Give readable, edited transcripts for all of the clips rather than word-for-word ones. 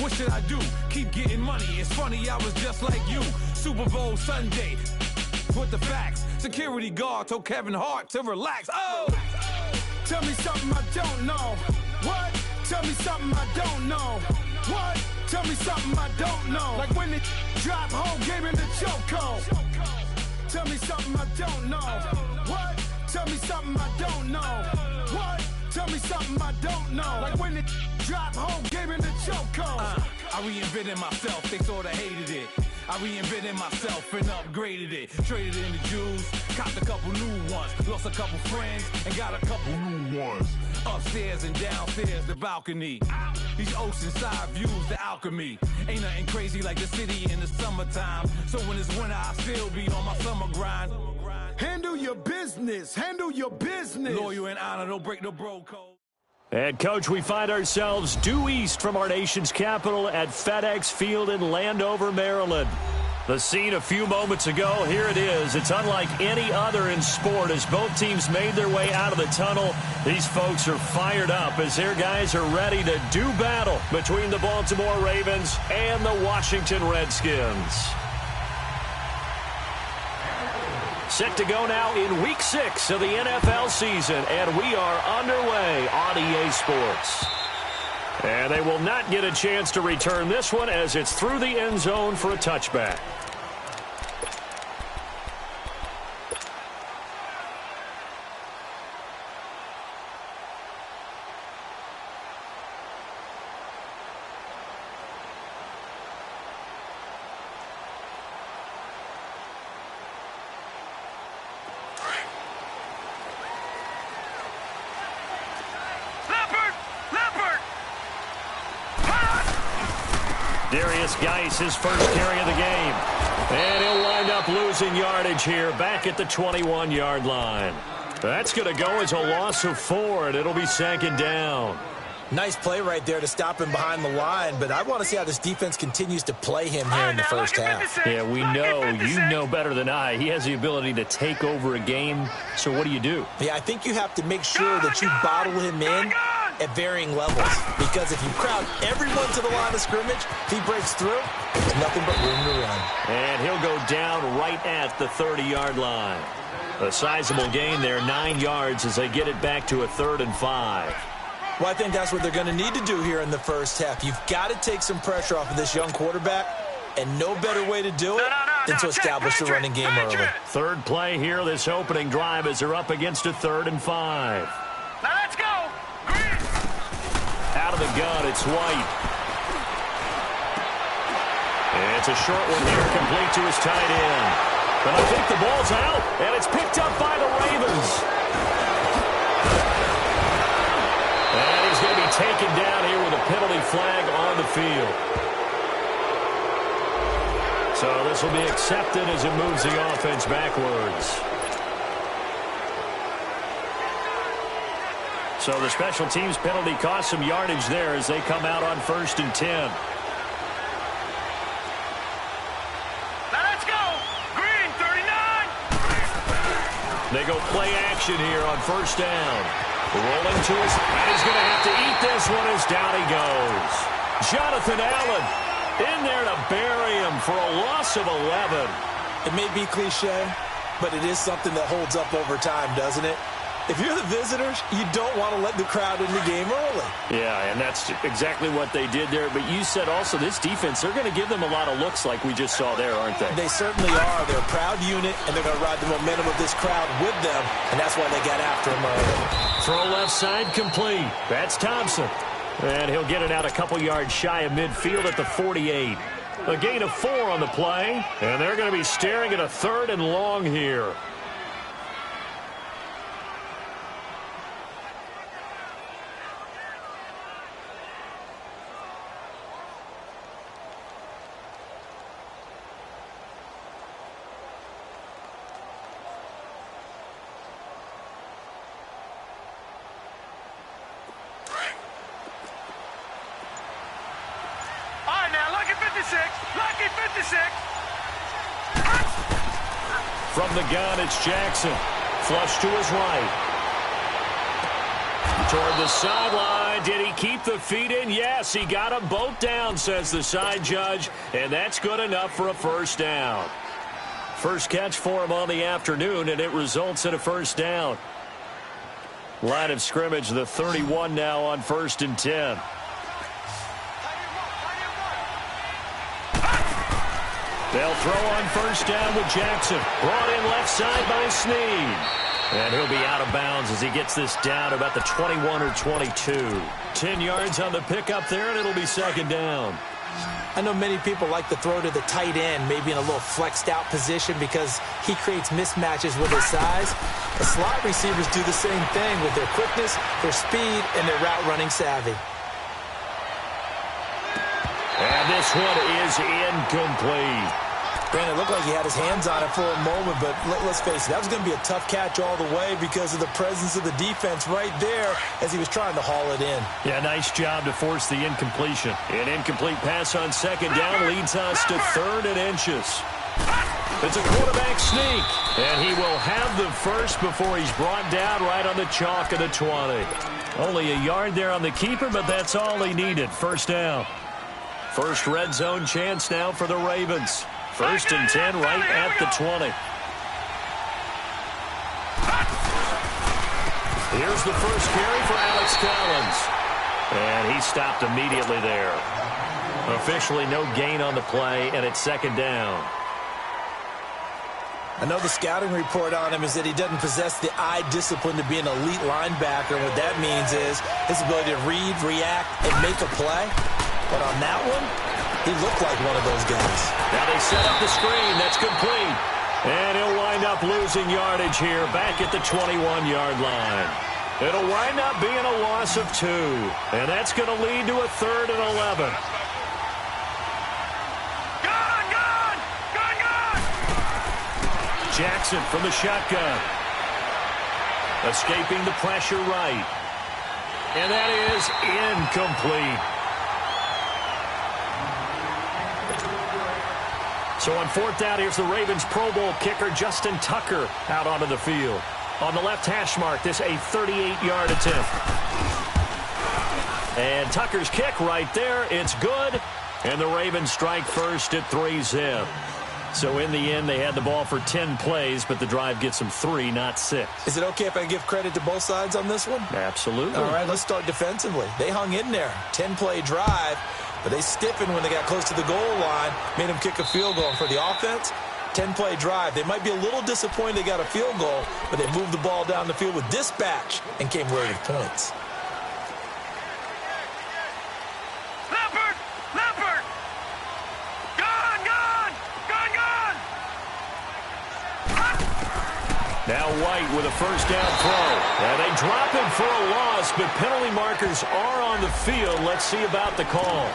What should I do? Keep getting money. It's funny, I was just like you. Super Bowl Sunday. With the facts. Security guard told Kevin Hart to relax. Oh! Tell me something I don't know. What? Tell me something I don't know. What? Tell me something I don't know. Like when it drop home, game in the chokehold. Tell me something I don't know. What? Tell me something I don't know. What? Tell me something I don't know. Like when it drop home, game in the chokehold. I reinvented myself, they sorta hated it. I reinvented myself and upgraded it. Traded in the Jews, copped a couple new ones. Lost a couple friends and got a couple new ones. Upstairs and downstairs, the balcony. These oceanside views, the alchemy. Ain't nothing crazy like the city in the summertime. So when it's winter, I still be on my summer grind. Handle your business, handle your business. Loyal and honor, don't break the bro code. And, Coach, we find ourselves due east from our nation's capital at FedEx Field in Landover, Maryland. The scene a few moments ago, here it is. It's unlike any other in sport as both teams made their way out of the tunnel. These folks are fired up as their guys are ready to do battle between the Baltimore Ravens and the Washington Redskins. Set to go now in Week 6 of the NFL season, and we are underway on EA Sports. And they will not get a chance to return this one as it's through the end zone for a touchback. Geis, his first carry of the game. And he'll wind up losing yardage here back at the 21-yard line. That's going to go as a loss of 4, and it'll be second down. Nice play right there to stop him behind the line, but I want to see how this defense continues to play him here in the first half. Yeah, we know. You know better than I. He has the ability to take over a game, so what do you do? Yeah, I think you have to make sure that you bottle him in at varying levels, because if you crowd everyone to the line of scrimmage, if he breaks through, there's nothing but room to run. And he'll go down right at the 30-yard line. A sizable gain there, 9 yards as they get it back to a 3rd and 5. Well, I think that's what they're going to need to do here in the first half. You've got to take some pressure off of this young quarterback, and no better way to do it than to establish the running game early. Third play here, this opening drive as they're up against a 3rd and 5. Now let's go. Out of the gun, it's White. It's a short one here, complete to his tight end. But I think the ball's out, and it's picked up by the Ravens. And he's going to be taken down here with a penalty flag on the field. So this will be accepted as it moves the offense backwards. So the special teams penalty cost some yardage there as they come out on 1st and 10. Now let's go. Green, 39. They go play action here on 1st down. Rolling to his, and he's going to have to eat this one as down he goes. Jonathan Allen in there to bury him for a loss of 11. It may be cliche, but it is something that holds up over time, doesn't it? If you're the visitors, you don't want to let the crowd in the game early. Yeah, and that's exactly what they did there. But you said also this defense, they're going to give them a lot of looks like we just saw there, aren't they? They certainly are. They're a proud unit, and they're going to ride the momentum of this crowd with them, and that's why they got after him early. Throw left side complete. That's Thompson. And he'll get it out a couple yards shy of midfield at the 48. A gain of 4 on the play, and they're going to be staring at a 3rd and long here. From the gun, it's Jackson. Flush to his right. Toward the sideline. And did he keep the feet in? Yes, he got them both down, says the side judge, and that's good enough for a first down. First catch for him on the afternoon, and it results in a first down. Line of scrimmage, the 31 now on 1st and 10. They'll throw on first down with Jackson. Brought in left side by Snead. And he'll be out of bounds as he gets this down about the 21 or 22. 10 yards on the pickup there, and it'll be second down. I know many people like to throw to the tight end, maybe in a little flexed out position because he creates mismatches with his size. The slot receivers do the same thing with their quickness, their speed, and their route running savvy. And this one is incomplete. Brandon, it looked like he had his hands on it for a moment, but let's face it, that was going to be a tough catch all the way because of the presence of the defense right there as he was trying to haul it in. Yeah, nice job to force the incompletion. An incomplete pass on second down leads us to 3rd and inches. It's a quarterback sneak, and he will have the first before he's brought down right on the chalk of the 20. Only a yard there on the keeper, but that's all he needed. First down. First red zone chance now for the Ravens. 1st and 10 right at the 20. Here's the first carry for Alex Collins. And he stopped immediately there. Officially no gain on the play, and it's second down. I know the scouting report on him is that he doesn't possess the eye discipline to be an elite linebacker. What that means is his ability to read, react, and make a play. But on that one, he looked like one of those guys. Now they set up the screen. That's complete. And he'll wind up losing yardage here back at the 21-yard line. It'll wind up being a loss of 2. And that's going to lead to a 3rd and 11. Jackson from the shotgun. Escaping the pressure right. And that is incomplete. So on 4th down, here's the Ravens Pro Bowl kicker, Justin Tucker, out onto the field. On the left hash mark, this a 38-yard attempt. And Tucker's kick right there. It's good. And the Ravens strike first at 3-zip. So in the end, they had the ball for 10 plays, but the drive gets them 3, not 6. Is it okay if I give credit to both sides on this one? Absolutely. All right, let's start defensively. They hung in there. 10-play drive. But they stiffened when they got close to the goal line, made them kick a field goal. And for the offense, 10-play drive. They might be a little disappointed they got a field goal, but they moved the ball down the field with dispatch and came away with points. Leopard! Leopard! Gone! Gone! Gone! Gone! Now White with a first down throw. And they drop him for a loss, but penalty markers are on the field. Let's see about the call.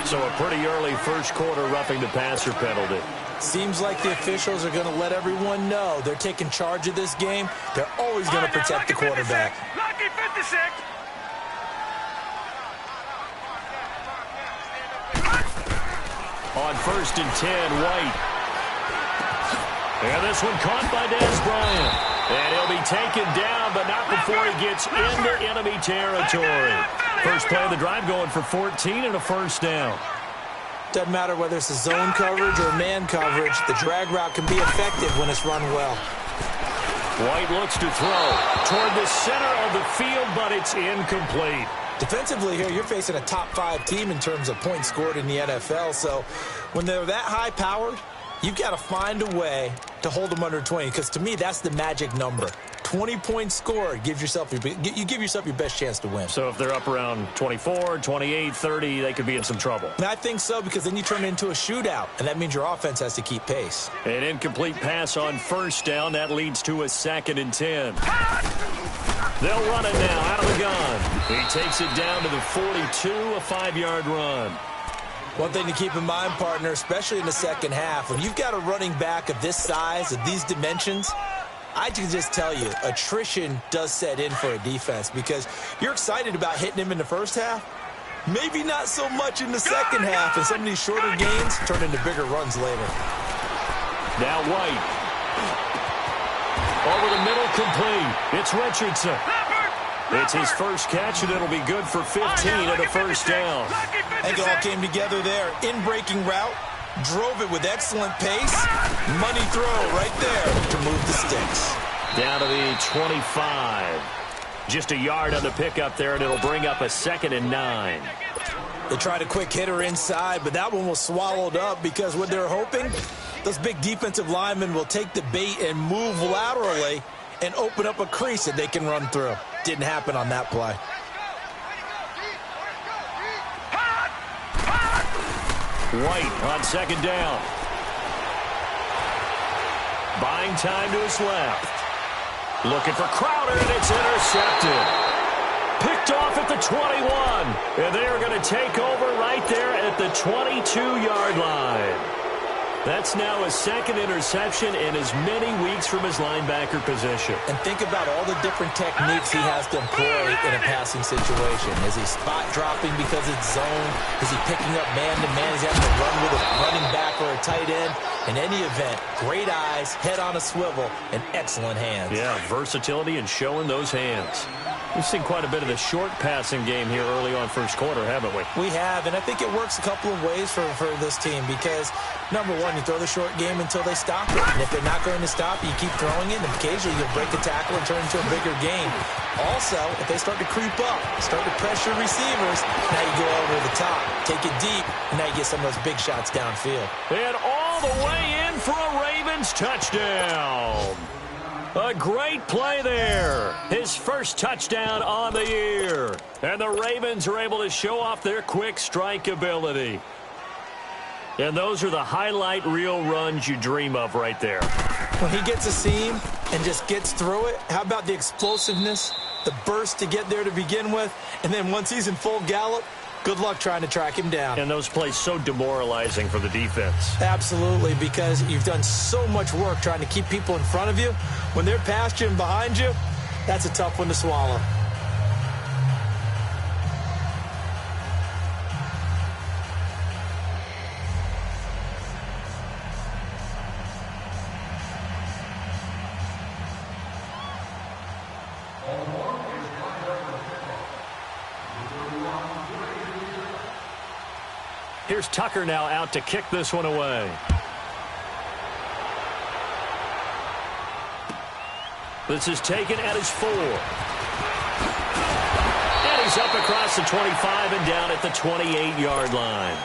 So a pretty early first quarter roughing the passer penalty. Seems like the officials are going to let everyone know they're taking charge of this game. They're always going to protect the quarterback. Lucky 56! On 1st and 10, White. And this one caught by Dez Bryant. And he'll be taken down, but not before he gets into enemy territory. First play of the drive going for 14 and a first down. Doesn't matter whether it's a zone coverage or man coverage, the drag route can be effective when it's run well. White looks to throw toward the center of the field, but it's incomplete. Defensively here, you're facing a top-5 team in terms of points scored in the NFL, so when they're that high-powered, you've got to find a way to hold them under 20, because to me, that's the magic number. 20 points scored, you give yourself your best chance to win. So if they're up around 24, 28, 30, they could be in some trouble. And I think so, because then you turn it into a shootout, and that means your offense has to keep pace. An incomplete pass on first down. That leads to a 2nd and 10. They'll run it now out of the gun. He takes it down to the 42, a 5-yard run. One thing to keep in mind, partner, especially in the second half, when you've got a running back of this size, of these dimensions, I can just tell you, attrition does set in for a defense because you're excited about hitting him in the first half. Maybe not so much in the second half, and some of these shorter gains turn into bigger runs later. Now White. Over the middle, complete. It's Richardson. It's his first catch, and it'll be good for 15 and a first down. I think it all came together there. In-breaking route, drove it with excellent pace. Money throw right there to move the sticks. Down to the 25. Just a yard on the pickup there, and it'll bring up a 2nd and 9. They tried a quick hitter inside, but that one was swallowed up because what they're hoping, those big defensive linemen will take the bait and move laterally and open up a crease that they can run through. Didn't happen on that play. White on 2nd down. Buying time to his left. Looking for Crowder, and it's intercepted. Picked off at the 21. And they are going to take over right there at the 22-yard line. That's now his 2nd interception in as many weeks from his linebacker position. And think about all the different techniques he has to employ in a passing situation. Is he spot dropping because it's zone? Is he picking up man-to-man? Is he having to run with a running back or a tight end? In any event, great eyes, head on a swivel, and excellent hands. Yeah, versatility and showing those hands. We've seen quite a bit of the short passing game here early on first quarter, haven't we? We have, and I think it works a couple of ways for this team because, number one, you throw the short game until they stop it. And if they're not going to stop, you keep throwing it, and occasionally you'll break a tackle and turn into a bigger game. Also, if they start to creep up, start to pressure receivers, now you go over the top, take it deep, and now you get some of those big shots downfield. And all the way in for a Ravens touchdown. A great play there. His first touchdown on the year. And the Ravens are able to show off their quick strike ability. And those are the highlight reel runs you dream of right there. When he gets a seam and just gets through it, how about the explosiveness, the burst to get there to begin with, and then once he's in full gallop, good luck trying to track him down. And those plays so demoralizing for the defense. Absolutely, because you've done so much work trying to keep people in front of you. When they're past you and behind you, that's a tough one to swallow. Here's Tucker now out to kick this one away. This is taken at his 4. And he's up across the 25 and down at the 28-yard line.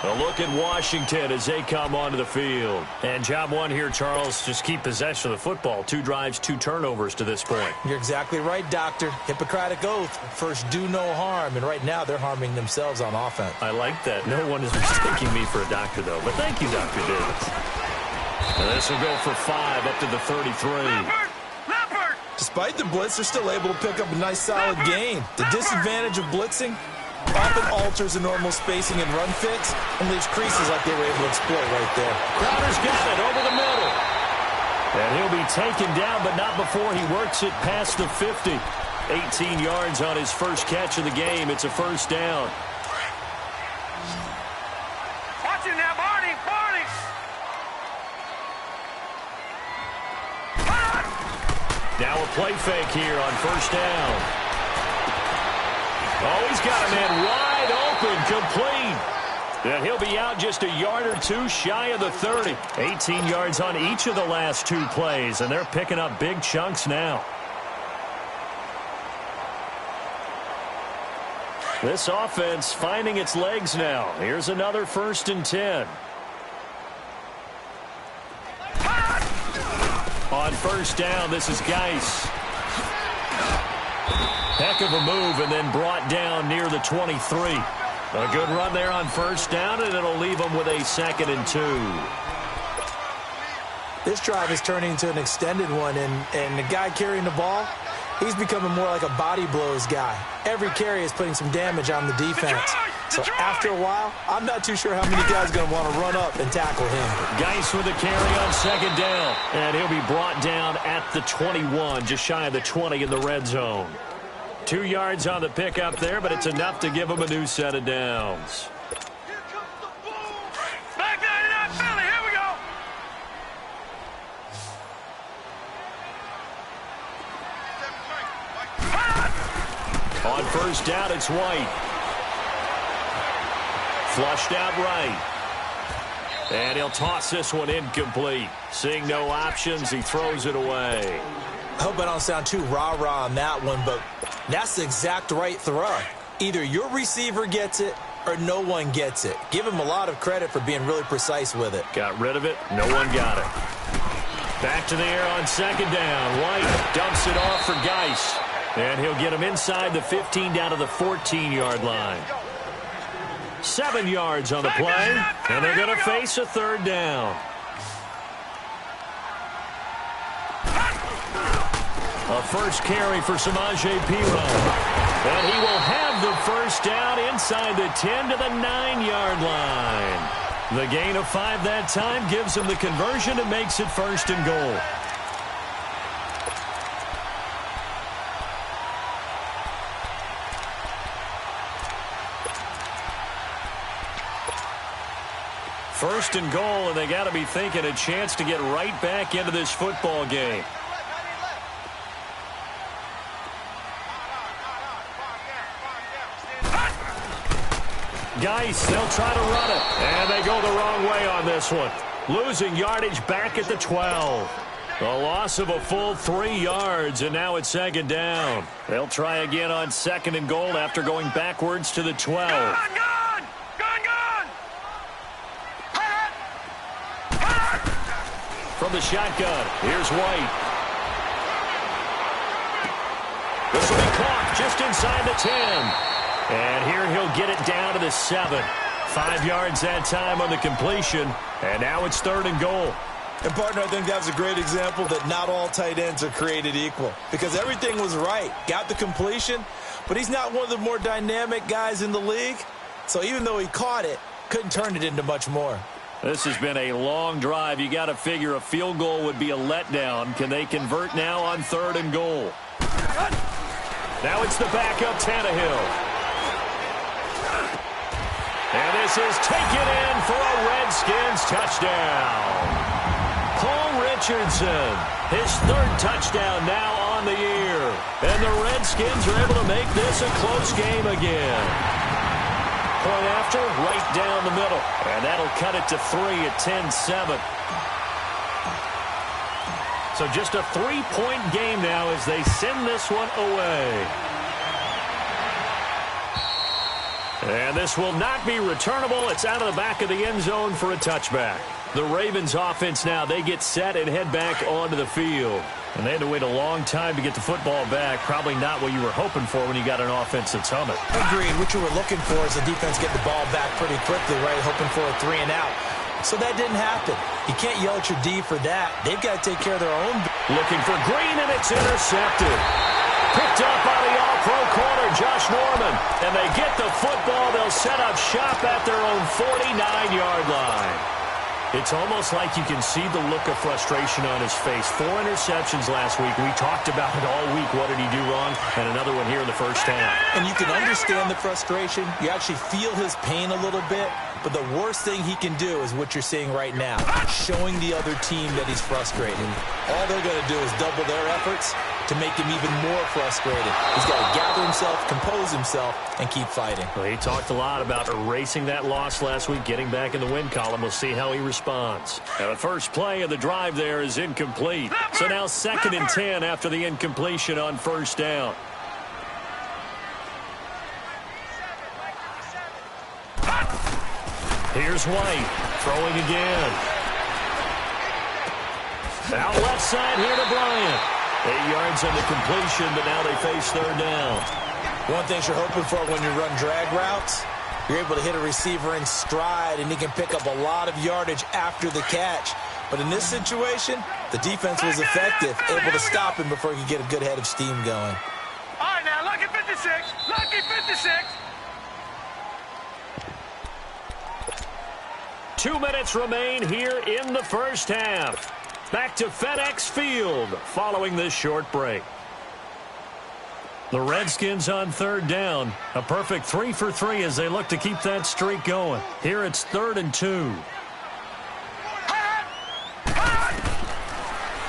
A look at Washington as they come onto the field. And job one here, Charles, just keep possession of the football. 2 drives, 2 turnovers to this point. You're exactly right, Doctor. Hippocratic oath. First, do no harm. And right now, they're harming themselves on offense. I like that. No one is mistaking me for a doctor, though. But thank you, Dr. Davis. And this will go for 5 up to the 33. Despite the blitz, they're still able to pick up a nice, solid gain. The disadvantage of blitzing often alters the normal spacing and run fits and leaves creases like they were able to exploit right there. Crowder's got it over the middle. And he'll be taken down, but not before he works it past the 50. 18 yards on his first catch of the game. It's a first down. Watch him now, Barney! Barney! Now a play fake here on first down. Oh, he's got a man wide open, complete. And he'll be out just a yard or 2 shy of the 30. 18 yards on each of the last 2 plays, and they're picking up big chunks now. This offense finding its legs now. Here's another 1st and 10. On first down, this is Geis. Heck of a move, and then brought down near the 23. A good run there on first down, and it'll leave them with a 2nd and 2. This drive is turning into an extended one, and the guy carrying the ball, he's becoming more like a body blows guy. Every carry is putting some damage on the defense. So after a while, I'm not too sure how many guys are going to want to run up and tackle him. Geis with a carry on 2nd down, and he'll be brought down at the 21, just shy of the 20 in the red zone. 2 yards on the pickup there, but it's enough to give him a new set of downs. Back 99 Philly, here we go! On first down, it's White. Flushed out right. And he'll toss this one incomplete. Seeing no options, he throws it away. I hope I don't sound too rah-rah on that one, but that's the exact right throw. Either your receiver gets it or no one gets it. Give him a lot of credit for being really precise with it. Got rid of it. No one got it. Back to the air on second down. White dumps it off for Geis. And he'll get him inside the 15 down to the 14-yard line. 7 yards on the play, and they're going to face a third down. A first carry for Samaje Perine. And he will have the first down inside the 10 to the 9-yard line. The gain of 5 that time gives him the conversion and makes it first and goal. First and goal, and they got to be thinking a chance to get right back into this football game. Geis, they'll try to run it, and they go the wrong way on this one. Losing yardage back at the 12. A loss of a full 3 yards, and now it's second down. They'll try again on second and goal after going backwards to the 12. Gun! From the shotgun, here's White. This will be caught just inside the 10. And here he'll get it down to the 7. 5 yards that time on the completion, and now it's third and goal. And, partner, I think that was a great example that not all tight ends are created equal, because everything was right. Got the completion, but he's not one of the more dynamic guys in the league. So even though he caught it, couldn't turn it into much more. This has been a long drive. You got to figure a field goal would be a letdown. Can they convert now on third and goal? Now it's the backup Tannehill. And this is taken in for a Redskins touchdown. Paul Richardson, his third touchdown now on the year. And the Redskins are able to make this a close game again. Point after, right down the middle. And that'll cut it to 3 at 10-7. So just a 3-point game now as they send this one away. And this will not be returnable. It's out of the back of the end zone for a touchback. The Ravens offense now, they get set and head back onto the field. And they had to wait a long time to get the football back. Probably not what you were hoping for when you got an offense that's humming. Agreed. What you were looking for is the defense get the ball back pretty quickly, right? Hoping for a 3 and out. So that didn't happen. You can't yell at your D for that. They've got to take care of their own. Looking for Green, and it's intercepted. Picked up by the all-pro corner, Josh Norman. And they get the football. They'll set up shop at their own 49-yard line. It's almost like you can see the look of frustration on his face. 4 interceptions last week. We talked about it all week. What did he do wrong? And another one here in the first half. And you can understand the frustration. You actually feel his pain a little bit. But the worst thing he can do is what you're seeing right now, showing the other team that he's frustrated. All they're going to do is double their efforts to make him even more frustrated. He's got to gather himself, compose himself, and keep fighting. Well, he talked a lot about erasing that loss last week, getting back in the win column. We'll see how he responds. Now, the first play of the drive there is incomplete. So now 2nd and 10 after the incompletion on first down. Here's White, throwing again. Out left side here to Bryant. 8 yards on the completion, but now they face third down. One thing you're hoping for when you run drag routes, you're able to hit a receiver in stride, and he can pick up a lot of yardage after the catch. But in this situation, the defense was effective, able to stop him before he could get a good head of steam going. All right, now, lucky 56. Lucky 56. 2 minutes remain here in the first half. Back to FedEx Field following this short break. The Redskins on third down. A perfect 3 for 3 as they look to keep that streak going. Here it's 3rd and 2.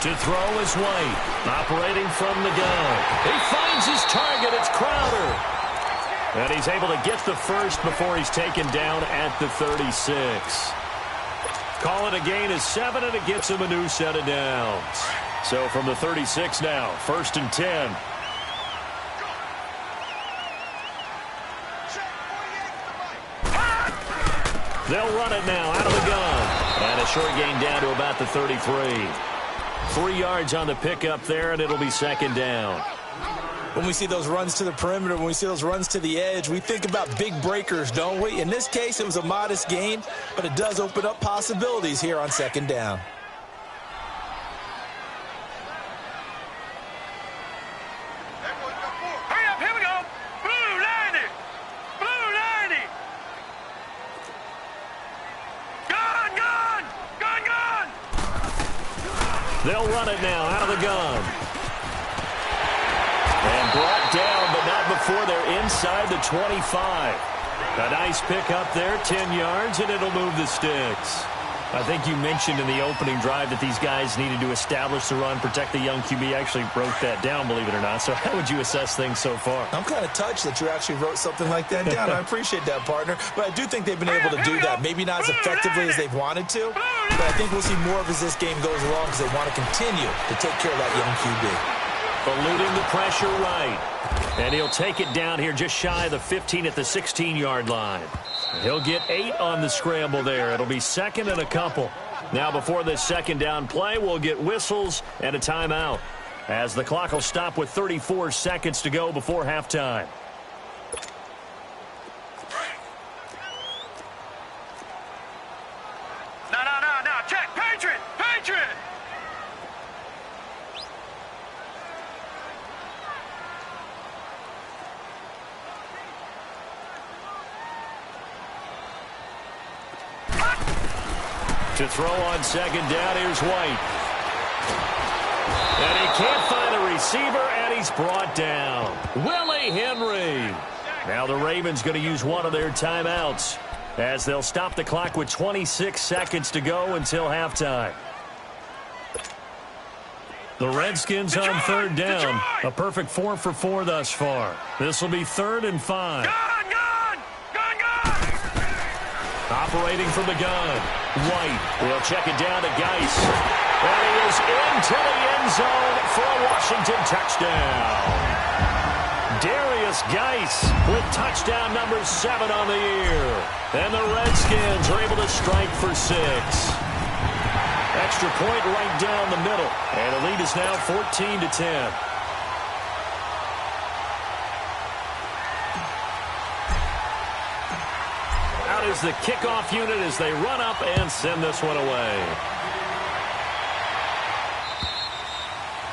To throw is White, operating from the gun. He finds his target. It's Crowder. And he's able to get the first before he's taken down at the 36. Call it a gain of 7, and it gets him a new set of downs. So from the 36 now, 1st and 10. They'll run it now out of the gun. And a short gain down to about the 33. 3 yards on the pickup there, and it'll be 2nd down. When we see those runs to the perimeter, when we see those runs to the edge, we think about big breakers, don't we? In this case, it was a modest gain, but it does open up possibilities here on 2nd down. Hurry up, here we go. Blue 90. Blue 90. Gun, gun, gun, gun. They'll run it now out of the gun. And brought down, but not before they're inside the 25. A nice pick up there, 10 yards, and it'll move the sticks. I think you mentioned in the opening drive that these guys needed to establish the run, protect the young QB. Actually wrote that down, believe it or not. So how would you assess things so far? I'm kind of touched that you actually wrote something like that down. I appreciate that, partner. But I do think they've been able to do that. Maybe not as effectively as they've wanted to, but I think we'll see more of as this game goes along because they want to continue to take care of that young QB. Eluding the pressure right. And he'll take it down here just shy of the 15 at the 16-yard line. He'll get 8 on the scramble there. It'll be 2nd and a couple. Now before this 2nd down play, we'll get whistles and a timeout, as the clock will stop with 34 seconds to go before halftime. No. Check. Patriot. Patriot. To throw on 2nd down, here's White. And he can't find a receiver, and he's brought down. Willie Henry. Now the Ravens going to use one of their timeouts, as they'll stop the clock with 26 seconds to go until halftime. The Redskins on 3rd down. A perfect 4 for 4 thus far. This will be 3rd and 5. Gun. Operating from the gun. White will check it down to Geis. And he is into the end zone for a Washington touchdown. Darius Geis with touchdown number 7 on the year. And the Redskins are able to strike for 6. Extra point right down the middle. And the lead is now 14-10. Out is the kickoff unit as they run up and send this one away.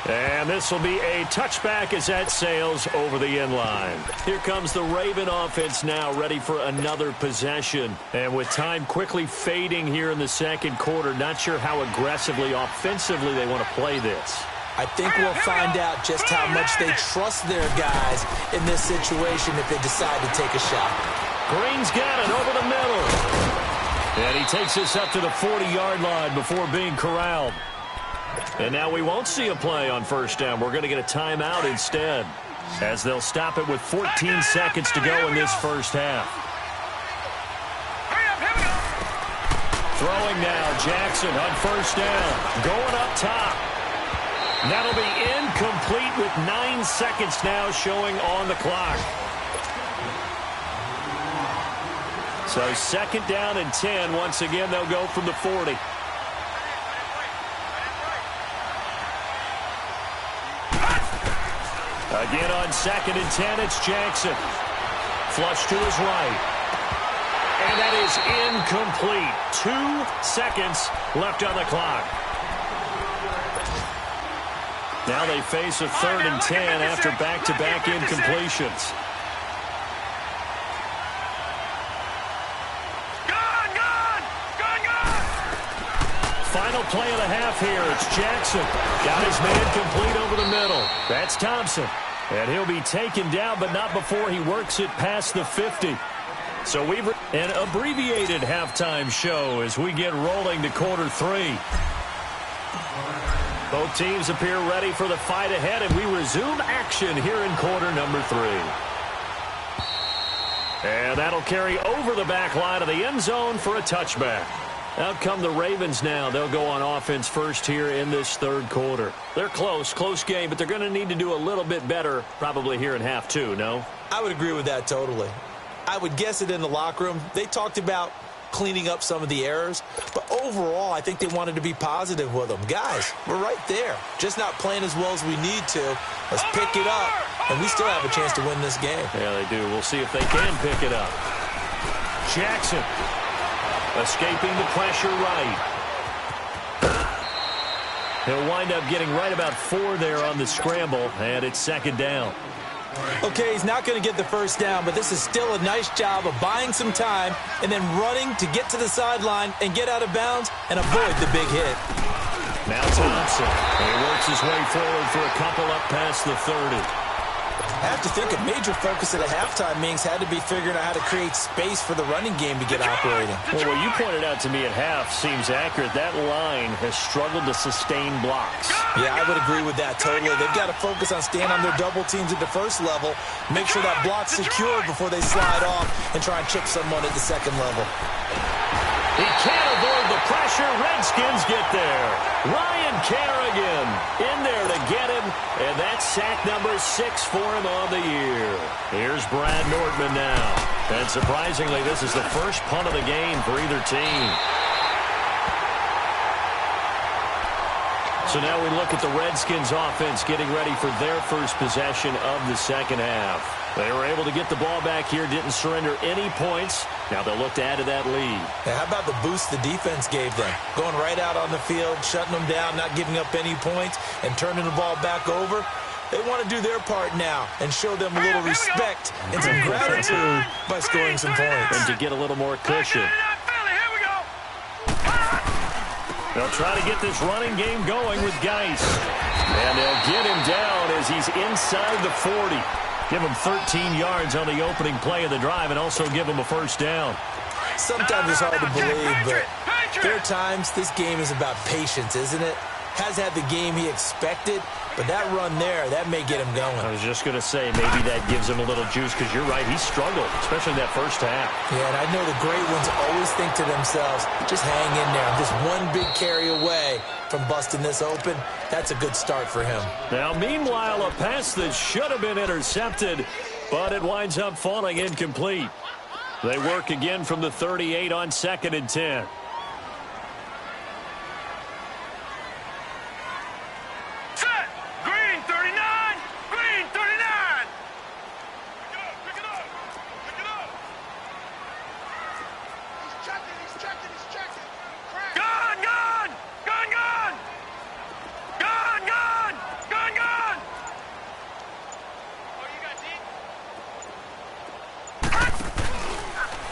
And this will be a touchback as that sails over the end line. Here comes the Raven offense now, ready for another possession. And with time quickly fading here in the 2nd quarter, not sure how aggressively, offensively they want to play this. I think we'll find out just how much they trust their guys in this situation if they decide to take a shot. Green's got it over the middle. And he takes this up to the 40-yard line before being corralled. And now we won't see a play on 1st down. We're going to get a timeout instead, as they'll stop it with 14 seconds to go in this 1st half. Throwing now, Jackson on 1st down. Going up top. That'll be incomplete with 9 seconds now showing on the clock. So 2nd down and 10. Once again, they'll go from the 40. Again on 2nd and 10, it's Jackson. Flush to his right. And that is incomplete. 2 seconds left on the clock. Now they face a 3rd and 10 after back-to-back incompletions. Final play of the half here. It's Jackson. Got his man complete over the middle. That's Thompson. And he'll be taken down, but not before he works it past the 50. So we've an abbreviated halftime show as we get rolling to quarter 3. Both teams appear ready for the fight ahead, and we resume action here in quarter number 3. And that'll carry over the back line of the end zone for a touchback. Out come the Ravens now. They'll go on offense first here in this third quarter. They're close game, but they're going to need to do a little bit better probably here in half 2, no? I would agree with that totally. I would guess it in the locker room. They talked about cleaning up some of the errors, but overall I think they wanted to be positive with them. Guys, we're right there, just not playing as well as we need to. Let's pick it up, and we still have a chance to win this game. Yeah, they do. We'll see if they can pick it up. Jackson escaping the pressure right. He'll wind up getting right about 4 there on the scramble, and it's second down. Okay, he's not going to get the first down, but this is still a nice job of buying some time and then running to get to the sideline and get out of bounds and avoid the big hit. Now Thompson. He works his way forward for a couple up past the 30. I have to think a major focus at a halftime means had to be figuring out how to create space for the running game to get operating. Well, what you pointed out to me at half seems accurate. That line has struggled to sustain blocks. Yeah, I would agree with that totally. They've got to focus on staying on their double teams at the first level, make sure that block's secure before they slide off and try and chip someone at the second level. He can't avoid the pressure. Redskins get there. Ryan Kerrigan in there to get him, and that's sack number 6 for him on the year. Here's Brad Nordman now. And surprisingly, this is the first punt of the game for either team. So now we look at the Redskins offense getting ready for their first possession of the second half. They were able to get the ball back here, didn't surrender any points. Now they'll look to add to that lead. Now, how about the boost the defense gave them? Going right out on the field, shutting them down, not giving up any points, and turning the ball back over. They want to do their part now and show them a little respect and some gratitude by scoring some points. And to get a little more cushion. They'll try to get this running game going with Geis. And they'll get him down as he's inside the 40. Give him 13 yards on the opening play of the drive and also give him a first down. Sometimes it's hard to believe, but there are times this game is about patience, isn't it? Has had the game he expected, but that run there, that may get him going. I was just going to say, maybe that gives him a little juice because you're right, he struggled, especially in that first half. Yeah, and I know the great ones always think to themselves, just hang in there. I'm just one big carry away from busting this open. That's a good start for him. Now, meanwhile, a pass that should have been intercepted, but it winds up falling incomplete. They work again from the 38 on 2nd and 10.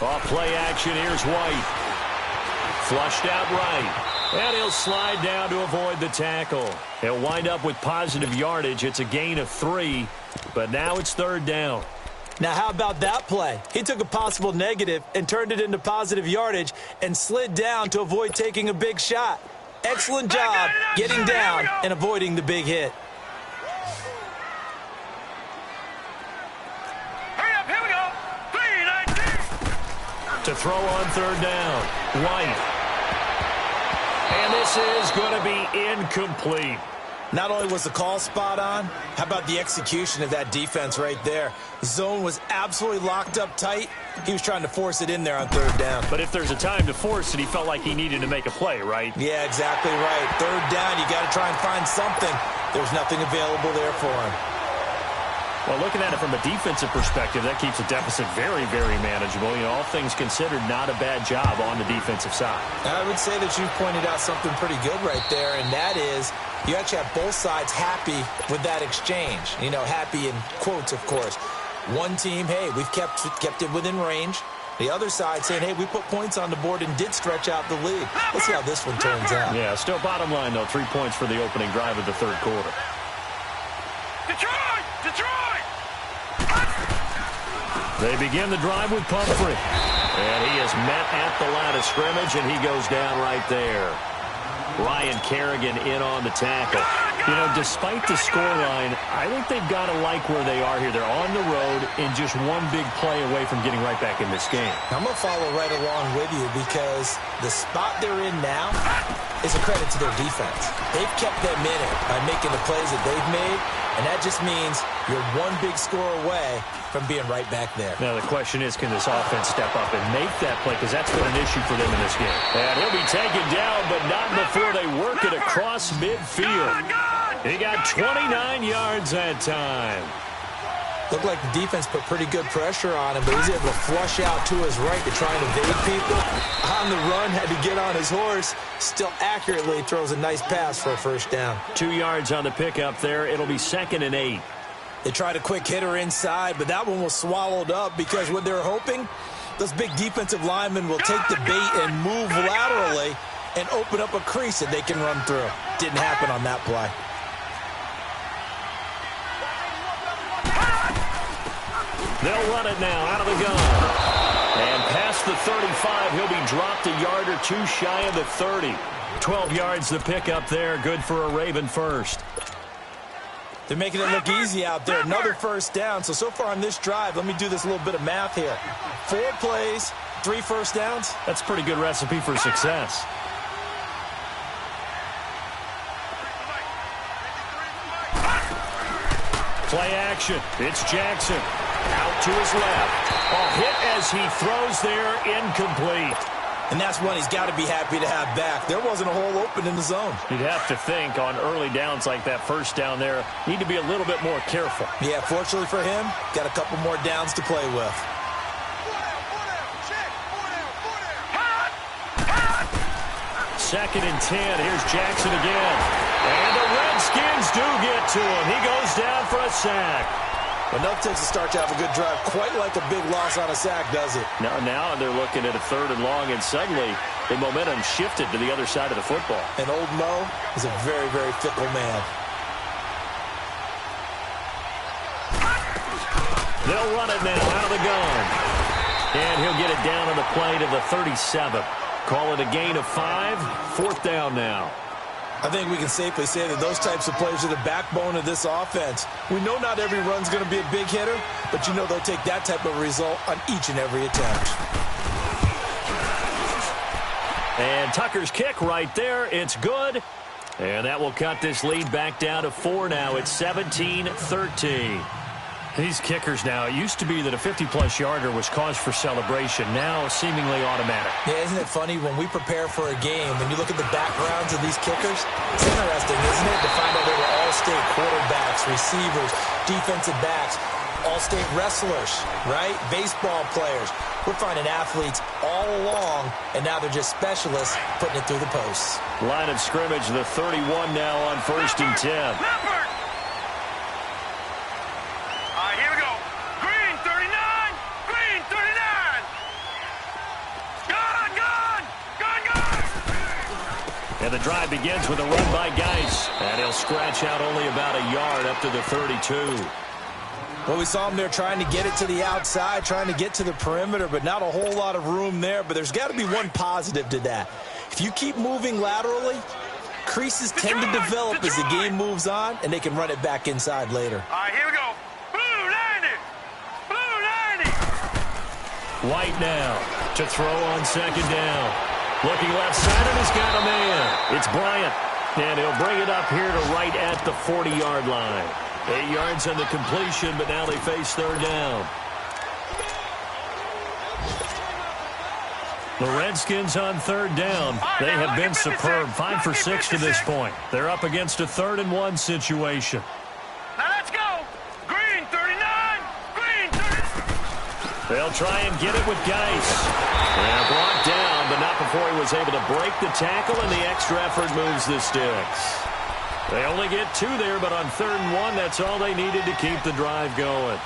Off play action, here's White. Flushed out right. And he'll slide down to avoid the tackle. He'll wind up with positive yardage. It's a gain of 3, but now it's 3rd down. Now, how about that play? He took a possible negative and turned it into positive yardage and slid down to avoid taking a big shot. Excellent job getting down and avoiding the big hit. To throw on 3rd down. White. And this is going to be incomplete. Not only was the call spot on, how about the execution of that defense right there? The zone was absolutely locked up tight. He was trying to force it in there on 3rd down. But if there's a time to force it, he felt like he needed to make a play, right? Yeah, exactly right. 3rd down, you got to try and find something. There's nothing available there for him. Well, looking at it from a defensive perspective, that keeps the deficit very, very manageable. You know, all things considered, not a bad job on the defensive side. I would say that you've pointed out something pretty good right there, and that is you actually have both sides happy with that exchange. You know, happy in quotes, of course. One team, hey, we've kept it within range. The other side saying, hey, we put points on the board and did stretch out the lead. Let's see how this one turns out. Yeah, still bottom line, though, 3 points for the opening drive of the 3rd quarter. Detroit! They begin the drive with Pumphrey. And he is met at the line of scrimmage, and he goes down right there. Ryan Kerrigan in on the tackle. You know, despite the scoreline, I think they've got to like where they are here. They're on the road and just one big play away from getting right back in this game. I'm going to follow right along with you because the spot they're in now is a credit to their defense. They've kept them in it by making the plays that they've made, and that just means you're one big score away from being right back there. Now the question is, can this offense step up and make that play? Because that's been an issue for them in this game. And he'll be taken down, but not before they work it across midfield. He got 29 yards that time. Looked like the defense put pretty good pressure on him, but he's able to flush out to his right to try and evade people. On the run, had to get on his horse. Still accurately throws a nice pass for a first down. 2 yards on the pickup there. It'll be 2nd and 8. They tried a quick hitter inside, but that one was swallowed up because what they're hoping, those big defensive linemen will take the bait and move laterally and open up a crease that they can run through. Didn't happen on that play. They'll run it now out of the gun. And past the 35, he'll be dropped a yard or two shy of the 30. 12 yards the pickup there. Good for a Raven first. They're making it look easy out there. Another first down. So far on this drive, let me do this little bit of math here. 4 plays, 3 first downs. That's a pretty good recipe for success. Play action. It's Jackson. Out to his left. A hit as he throws there, incomplete. And that's one he's got to be happy to have back. There wasn't a hole open in the zone. You'd have to think on early downs like that first down there, need to be a little bit more careful. Yeah, fortunately for him, got a couple more downs to play with. Second and 10. Here's Jackson again. And the Redskins do get to him. He goes down for a sack. Enough takes to start to have a good drive. Quite like a big loss on a sack, does it? Now they're looking at a 3rd and long, and suddenly the momentum shifted to the other side of the football. And old Mo is a very, very fickle man. They'll run it now out of the gun. And he'll get it down on the play to the 37. Call it a gain of 5. 4th down now. I think we can safely say that those types of players are the backbone of this offense. We know not every run's going to be a big hitter, but you know they'll take that type of result on each and every attempt. And Tucker's kick right there. It's good. And that will cut this lead back down to 4 now. It's 17-13. These kickers now, it used to be that a 50-plus yarder was cause for celebration. Now seemingly automatic. Yeah, isn't it funny when we prepare for a game, when you look at the backgrounds of these kickers, it's interesting, isn't it, to find out they were all-state quarterbacks, receivers, defensive backs, all-state wrestlers, right? Baseball players. We're finding athletes all along, and now they're just specialists putting it through the posts. Line of scrimmage, the 31 now on 1st and 10. Leopard! Here we go. Green 39. Green 39. Gun. And the drive begins with a run by Geis. And he'll scratch out only about a yard up to the 32. Well, we saw him there trying to get it to the outside, trying to get to the perimeter, but not a whole lot of room there. But there's got to be one positive to that. If you keep moving laterally, creases tend to develop as the game moves on, and they can run it back inside later. All right, here we go. White now to throw on 2nd down. Looking left side, and he's got a man. It's Bryant. And he'll bring it up here to right at the 40-yard line. 8 yards on the completion, but now they face 3rd down. The Redskins on 3rd down. They have been superb. 5 for 6 to this point. They're up against a 3rd and 1 situation. Now let's go. Green 39. Green 39. They'll try and get it with Geis. And brought down, but not before he was able to break the tackle, and the extra effort moves the sticks. They only get 2 there, but on 3rd and 1, that's all they needed to keep the drive going.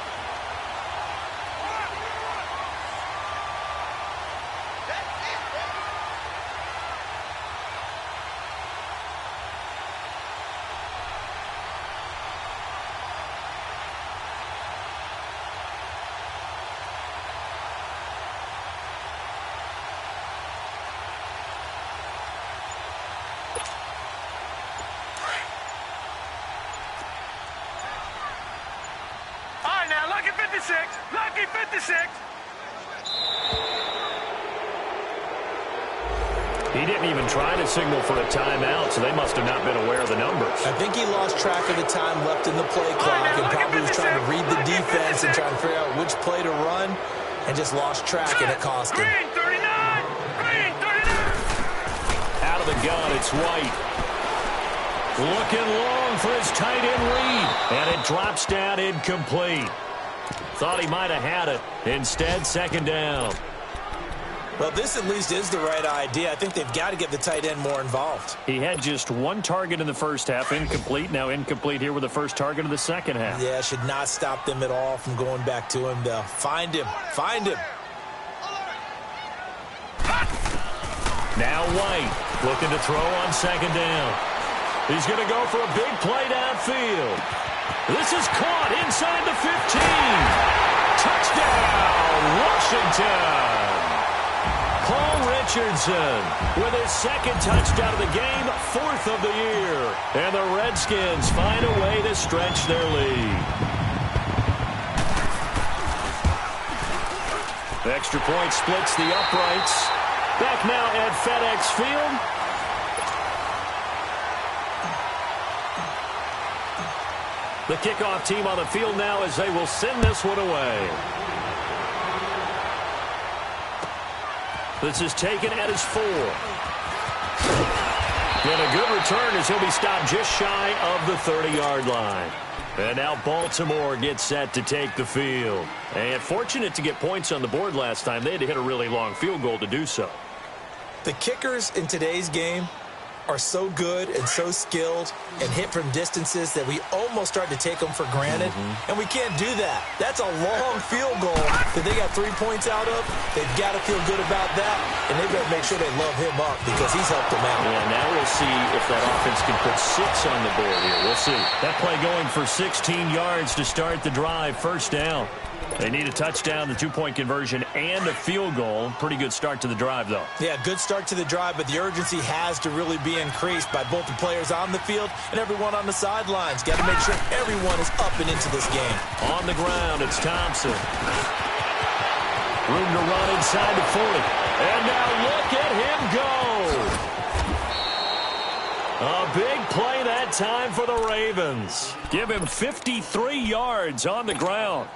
56. Lucky 56. He didn't even try to signal for a timeout, so they must have not been aware of the numbers. I think he lost track of the time left in the play clock and probably was trying to read the defense and trying to figure out which play to run and just lost track, and it cost him. Green 39. Green 39. Out of the gun, it's White. Looking long for his tight end read, and it drops down incomplete. Thought he might have had it. Instead, second down. Well, this at least is the right idea. I think they've got to get the tight end more involved. He had just one target in the first half, incomplete. Now incomplete here with the first target of the second half. Yeah, should not stop them at all from going back to him, though. Find him. Find him. Now White looking to throw on second down. He's going to go for a big play downfield. This is caught inside the 15. Touchdown, Washington. Paul Richardson with his second touchdown of the game, fourth of the year. And the Redskins find a way to stretch their lead. The extra point splits the uprights. Back now at FedEx Field. The kickoff team on the field now as they will send this one away. This is taken at his 4. And a good return as he'll be stopped just shy of the 30-yard line. And now Baltimore gets set to take the field. And fortunate to get points on the board last time. They had to hit a really long field goal to do so. The kickers in today's game are so good and so skilled and hit from distances that we almost start to take them for granted, and we can't do that. That's a long field goal that they got 3 points out of. They've got to feel good about that, and they better make sure they love him up because he's helped them out. Yeah, now we'll see if that offense can put 6 on the board here. We'll see. That play going for 16 yards to start the drive. First down. They need a touchdown, the 2-point conversion, and a field goal. Pretty good start to the drive, though. Yeah, good start to the drive, but the urgency has to really be increased by both the players on the field and everyone on the sidelines. Got to make sure everyone is up and into this game. On the ground, it's Thompson. Room to run inside the 40. And now look at him go. A big play that time for the Ravens. Give him 53 yards on the ground.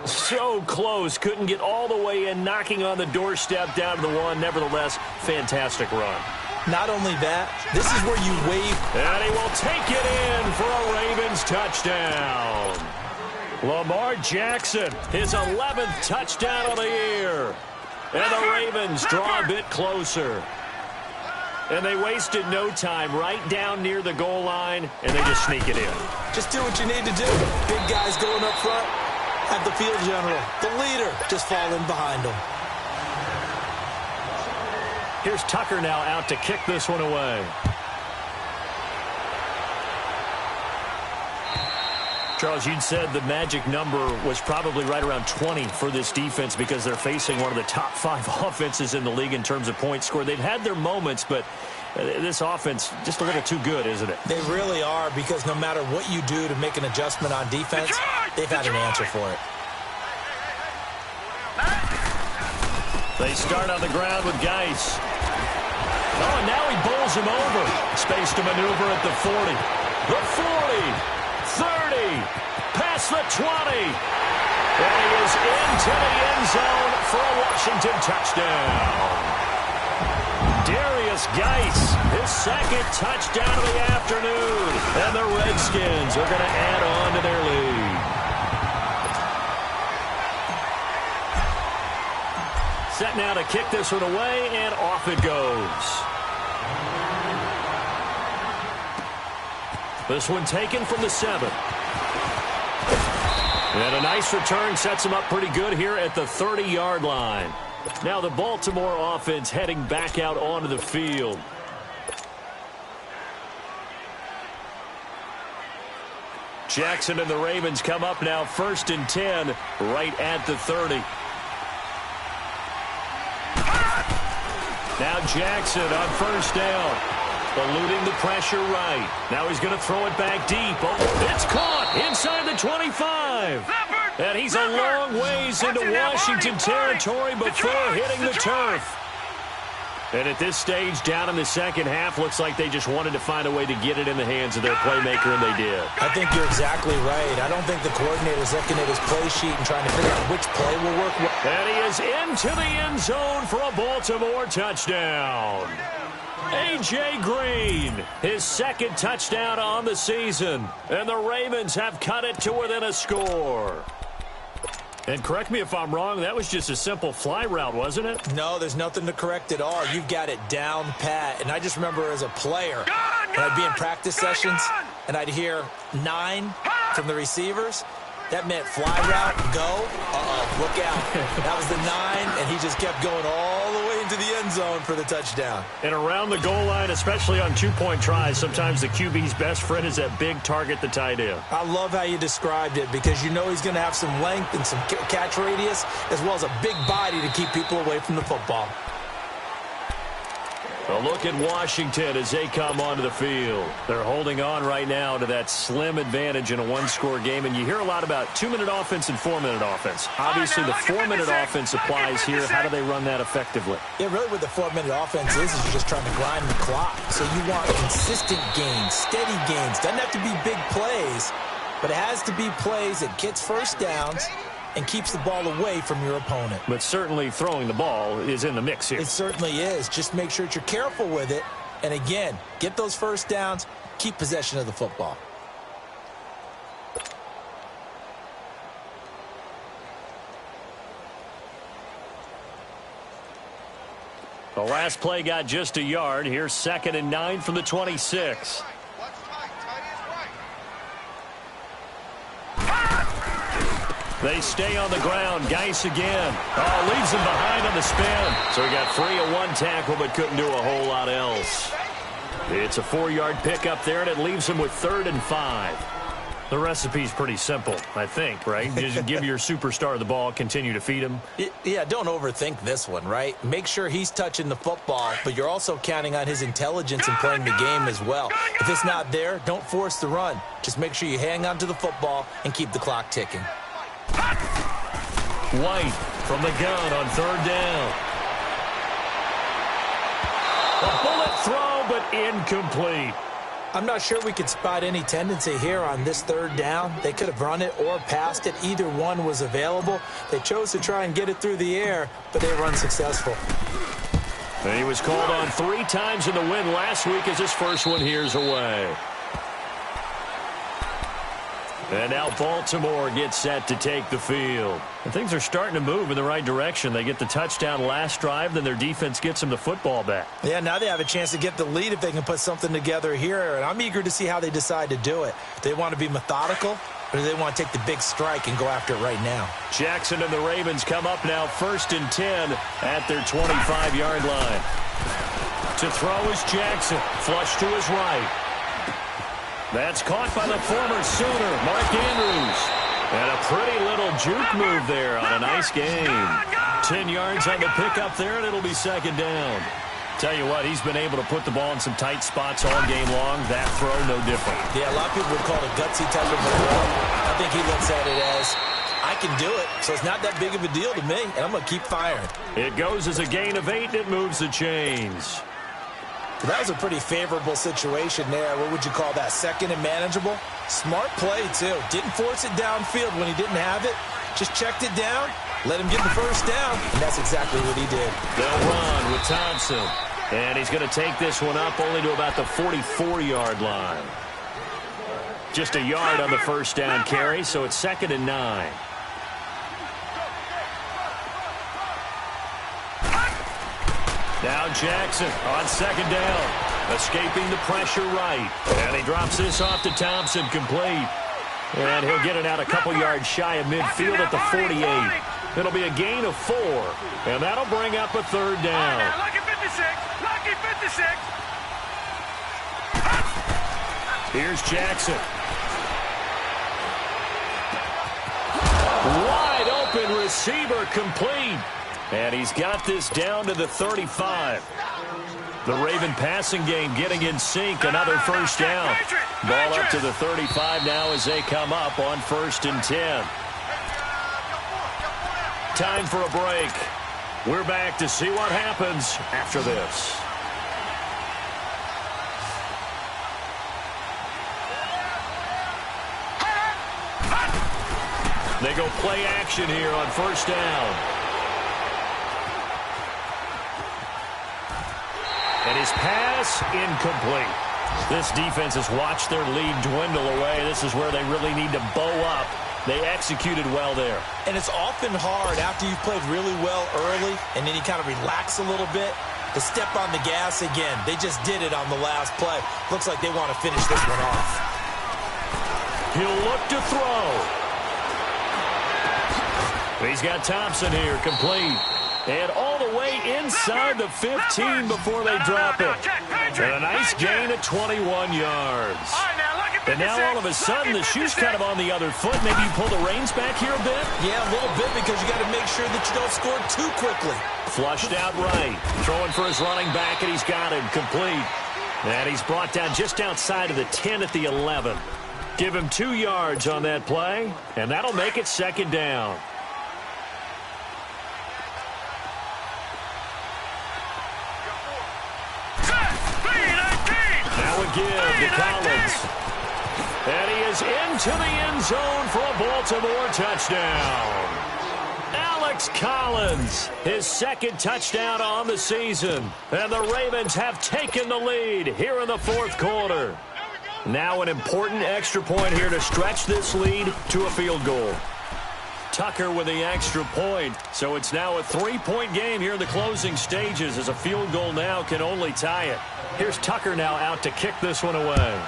So close, couldn't get all the way in, knocking on the doorstep down to the 1. Nevertheless, fantastic run. Not only that, this is where you wave. And he will take it in for a Ravens touchdown. Lamar Jackson, his 11th touchdown of the year. And the Ravens draw a bit closer. And they wasted no time, right down near the goal line, and they just sneak it in. Just do what you need to do. Big guys going up front. Have the field general, the leader, just falling behind him. Here's Tucker now out to kick this one away. Charles, you'd said the magic number was probably right around 20 for this defense because they're facing one of the top 5 offenses in the league in terms of points scored. They've had their moments, but this offense just a little too good, isn't it? They really are, because no matter what you do to make an adjustment on defense, they've had an answer for it. They start on the ground with Geis. Oh, and now he bowls him over. Space to maneuver at the 40. The 40. 30, past the 20, and he is into the end zone for a Washington touchdown. Darius Geis, his second touchdown of the afternoon, and the Redskins are going to add on to their lead. Set now to kick this one away, and off it goes. This one taken from the 7. And a nice return sets him up pretty good here at the 30-yard line. Now the Baltimore offense heading back out onto the field. Jackson and the Ravens come up now 1st and 10 right at the 30. Now Jackson on 1st down. Eluding the pressure right. Now he's going to throw it back deep. Oh, it's caught inside the 25. Number And he's a long ways into Washington territory before hitting the turf. And at this stage, down in the second half, looks like they just wanted to find a way to get it in the hands of their playmaker, and they did. I think you're exactly right. I don't think the coordinator's looking at his play sheet and trying to figure out which play will work well. And he is into the end zone for a Baltimore touchdown. A.J. Green, his second touchdown on the season. And the Ravens have cut it to within a score. And correct me if I'm wrong, that was just a simple fly route, wasn't it? No, there's nothing to correct at all. You've got it down pat. And I just remember as a player, when I'd be in practice sessions, and I'd hear 9 from the receivers. That meant fly route, go. Look out. That was the 9, and he just kept going all the way into the end zone for the touchdown. And around the goal line, especially on two-point tries, sometimes the QB's best friend is that big target, the tight end. I love how you described it because you know he's going to have some length and some catch radius as well as a big body to keep people away from the football. A look at Washington as they come onto the field. They're holding on right now to that slim advantage in a one-score game, and you hear a lot about 2-minute offense and 4-minute offense. Obviously, the 4-minute offense applies here. How do they run that effectively? Yeah, really what the 4-minute offense is you're just trying to grind the clock. So you want consistent gains, steady gains. Doesn't have to be big plays, but it has to be plays that gets first downs and keeps the ball away from your opponent. But certainly throwing the ball is in the mix here. It certainly is. Just make sure that you're careful with it. And again, get those first downs, keep possession of the football. The last play got just a yard. Here's 2nd and 9 from the 26. They stay on the ground. Geis again. Oh, leaves him behind on the spin. So he got free of one tackle but couldn't do a whole lot else. It's a 4-yard pickup there, and it leaves him with 3rd and 5. The recipe's pretty simple, I think, right? Just give your superstar the ball, continue to feed him. Yeah, don't overthink this one, right? Make sure he's touching the football, but you're also counting on his intelligence in playing the game as well. If it's not there, don't force the run. Just make sure you hang on to the football and keep the clock ticking. White from the gun on 3rd down. A bullet throw, but incomplete. I'm not sure we could spot any tendency here on this 3rd down. They could have run it or passed it. Either one was available. They chose to try and get it through the air, but they were unsuccessful. And he was called on 3 times in the win last week as his first one here's away. And now Baltimore gets set to take the field. And things are starting to move in the right direction. They get the touchdown last drive, then their defense gets them the football back. Yeah, now they have a chance to get the lead if they can put something together here. And I'm eager to see how they decide to do it. They want to be methodical, or do they want to take the big strike and go after it right now? Jackson and the Ravens come up now 1st and 10 at their 25-yard line. To throw is Jackson. Flush to his right. That's caught by the former Sooner, Mark Andrews. And a pretty little juke move there on a nice game. 10 yards on the pickup there, and it'll be 2nd down. Tell you what, he's been able to put the ball in some tight spots all game long. That throw, no different. Yeah, a lot of people would call it a gutsy type of a throw. I think he looks at it as, I can do it, so it's not that big of a deal to me, and I'm going to keep firing. It goes as a gain of 8, and it moves the chains. That was a pretty favorable situation there. What would you call that? 2nd and manageable? Smart play, too. Didn't force it downfield when he didn't have it. Just checked it down, let him get the first down, and that's exactly what he did. They'll run with Thompson. And he's going to take this one up only to about the 44-yard line. Just a yard on the first down carry, so it's 2nd and 9. Now Jackson on 2nd down, escaping the pressure right. And he drops this off to Thompson, complete. And he'll get it out a couple yards shy of midfield at the 48. It'll be a gain of 4, and that'll bring up a 3rd down. Lucky 56, lucky 56. Here's Jackson. Wide open receiver, complete. And he's got this down to the 35. The Raven passing game getting in sync. Another first down. Ball up to the 35 now as they come up on 1st and 10. time for a break. We're back to see what happens after this. They go play action here on first down. And his pass incomplete. This defense has watched their lead dwindle away. This is where they really need to bow up. They executed well there. And it's often hard after you've played really well early and then you kind of relax a little bit to step on the gas again. They just did it on the last play. Looks like they want to finish this one off. He'll look to throw. He's got Thompson here, complete. And all the way inside the 15 before they drop it. And a nice gain of 21 yards. And now all of a sudden the shoe's kind of on the other foot. Maybe you pull the reins back here a bit? Yeah, a little bit because you got to make sure that you don't score too quickly. Flushed out right. Throwing for his running back, and he's got him complete. And he's brought down just outside of the 10 at the 11. Give him 2 yards on that play, and that'll make it second down. Give to Collins. And he is into the end zone for a Baltimore touchdown. Alex Collins, his second touchdown on the season. And the Ravens have taken the lead here in the fourth quarter. Now an important extra point here to stretch this lead to a field goal. Tucker with the extra point. So it's now a 3-point game here in the closing stages as a field goal now can only tie it. Here's Tucker now out to kick this one away.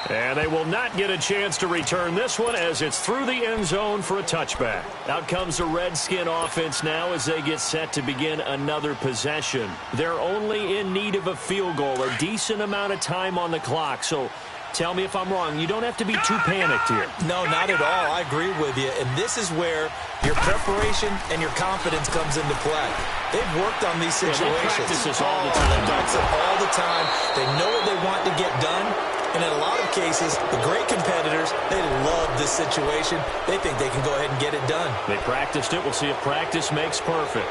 And they will not get a chance to return this one as it's through the end zone for a touchback. Out comes the Redskin offense now as they get set to begin another possession. They're only in need of a field goal, a decent amount of time on the clock. So tell me if I'm wrong. You don't have to be too panicked here. No, not at all. I agree with you. And this is where your preparation and your confidence comes into play. They've worked on these situations. Yeah, they practice this all the time. They practice it all the time. They know what they want to get done. And in a lot of cases, the great competitors, they love this situation. They think they can go ahead and get it done. They practiced it. We'll see if practice makes perfect.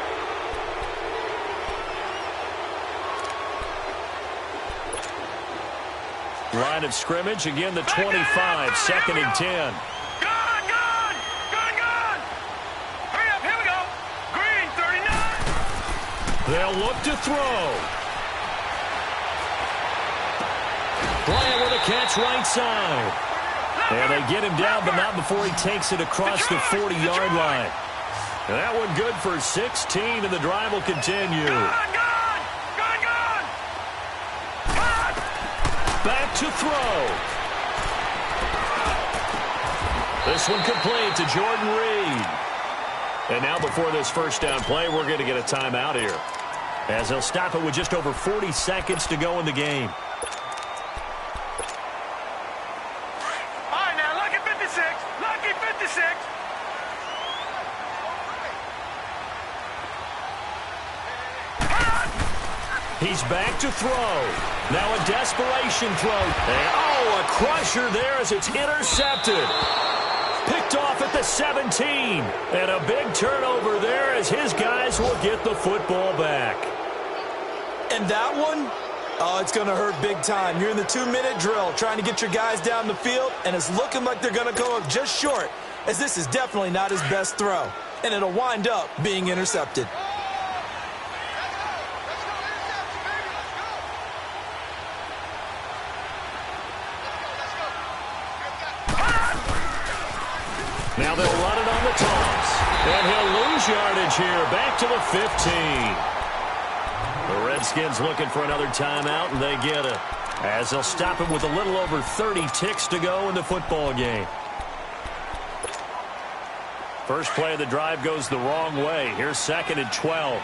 Line of scrimmage, again the 25, second and 10. Gone! Hurry up, here we go. Green, 39. They'll look to throw. Bryant with a catch right side. And they get him down, but not before he takes it across the 40-yard line. And that one good for 16, and the drive will continue. Gone! Back to throw. This one complete to Jordan Reed. And now before this first down play, we're going to get a timeout here, as they'll stop it with just over 40 seconds to go in the game. All right, now, lucky 56. Lucky 56. He's back to throw. Now a desperation throw. And, a crusher there as it's intercepted. Picked off at the 17. And a big turnover there as his guys will get the football back. And that one, it's going to hurt big time. You're in the 2-minute drill trying to get your guys down the field, and it's looking like they're going to go up just short, as this is definitely not his best throw. And it'll wind up being intercepted. Now they'll run it on the toss. And he'll lose yardage here, back to the 15. The Redskins looking for another timeout, and they get it, as they'll stop it with a little over 30 ticks to go in the football game. First play of the drive goes the wrong way. Here's second and 12.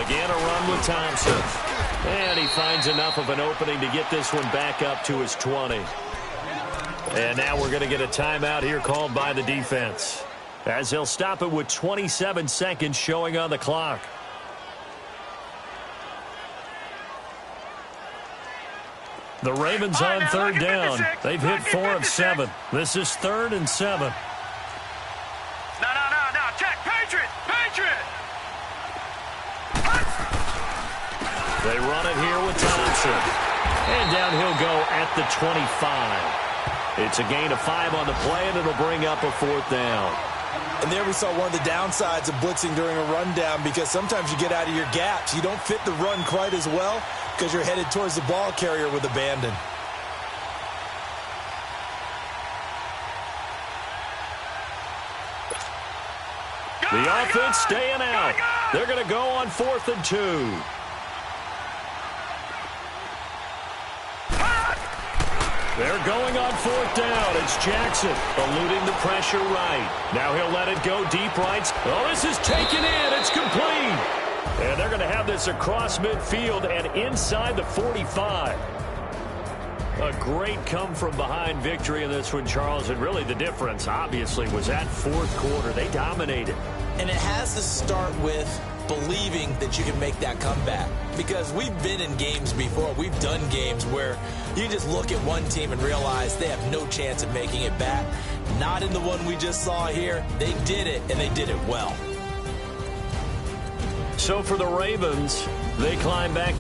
Again, a run with Thompson. And he finds enough of an opening to get this one back up to his 20. And now we're going to get a timeout here called by the defense, as they'll stop it with 27 seconds showing on the clock. The Ravens on third down. They've hit 4 of 7. This is 3rd and 7. No. Check. Patriot. They run it here with Thompson. And down he'll go at the 25. It's a gain of 5 on the play, and it'll bring up a 4th down. And there we saw one of the downsides of blitzing during a rundown, because sometimes you get out of your gaps. You don't fit the run quite as well because you're headed towards the ball carrier with abandon. The offense staying out. They're going to go on 4th and 2. They're going on 4th down. It's Jackson eluding the pressure right. Now he'll let it go deep right. Oh, this is taken in. It's complete. And they're going to have this across midfield and inside the 45. A great come-from-behind victory in this one, Charles. And really the difference, obviously, was that 4th quarter. They dominated. And it has to start with believing that you can make that comeback. Because we've been in games before. We've done games where you just look at one team and realize they have no chance of making it back. Not in the one we just saw here. They did it, and they did it well. So for the Ravens, they climb back.